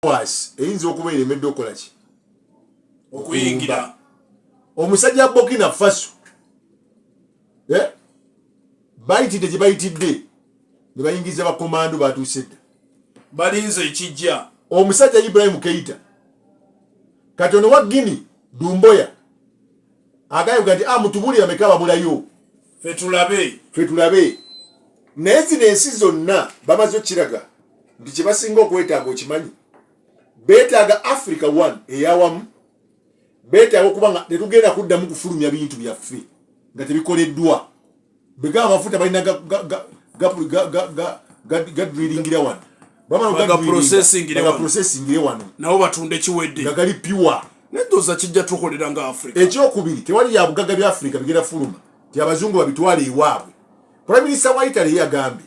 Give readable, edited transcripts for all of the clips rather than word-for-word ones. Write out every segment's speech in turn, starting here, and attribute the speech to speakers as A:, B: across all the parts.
A: was eyinza okuba eremedde okola ki
B: okuyingira
A: omusajja Burkina Faso bayitidde gye bayitidde ne bayingiza bakomando batuuse dda
B: balinze ekijja
A: omusajja Ibrahim Keita katono wa Guinea Dumboya agayuga nti mutubuli ameka bamulayo fetulabe naye zino ensi zonna bamaze okiraga nti kye basinga okwetaaga okimanyi beetaaga Africa one eyawamu beetaaga okuba nga tetugenda kuddamu kufulumya bintu byaffe nga tebikoleddwa bega amafuta balina gadrilingira wano
B: baga
A: processing wano
B: nabo batunde kiwedde
A: nga gali pure
B: nedoza kijja tukolera nga Africa
A: ekyokubiri tewali ya bugaga bya Africa bigenda fuluma ti abazungu babitwale ewaabwe. Prime Minister wa Italy yagambye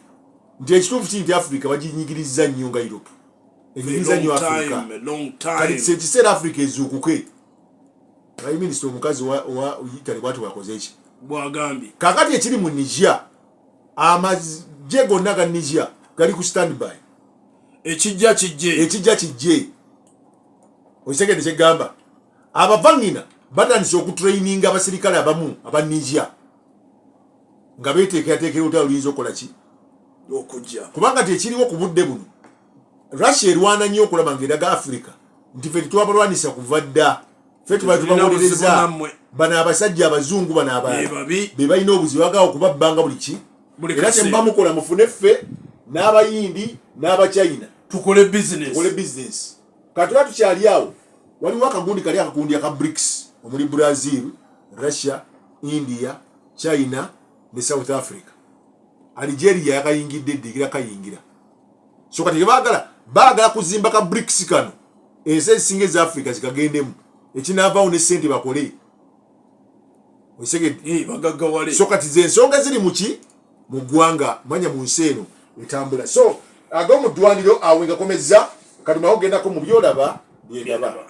A: nti ekituufu kiri nti Africa baginyigiriza nnyo nga Europe enyigiriza nnyo Africa kati kiseera Africa ezuukuke. Prime Minister omukazi wa Italy bwatu bakoze eki
B: bwagambye
A: kakati ekiri mu Niger amagye gonna ga Niger gali ku standby
B: ekijja
A: kijje okitegedde kyegamba abavangina batandise okutraininga abasirikale abamu aba Niger nga beteekateekera olutalo luyinza okukola ki
B: okujja
A: kubanga tekiriwo ku budde buno Russia erwana nnyo okulaba ng'eraga Africa nti ffe tetwabalwanisa kuva dda ffe tuba tubawolereza bano abasajja abazungu bano abalala be balina obuzibu bagala okubabbanga buli ki era kyemubamukola mufune ffe n'abayindi n'abachina
B: tukole business
A: katuba tukyali awo waliwo akagundi kali akakundi aka BRICS omuli Brazil, Russia, India, China ne South Africa. Algeria yakayingidde ddigira kayingira so kati baagala kuzimba ka BRICS kano ensi ezisinga eza Africa zikagendemu ekinaavaawo ne ssente bakole
B: bagagawale
A: so kati zensonga ziri muki mu ggwanga manya mu nsi eno etambula so Agomuddwaniro awe ngakomeza kati mawo gendako mu byolaba byendaba.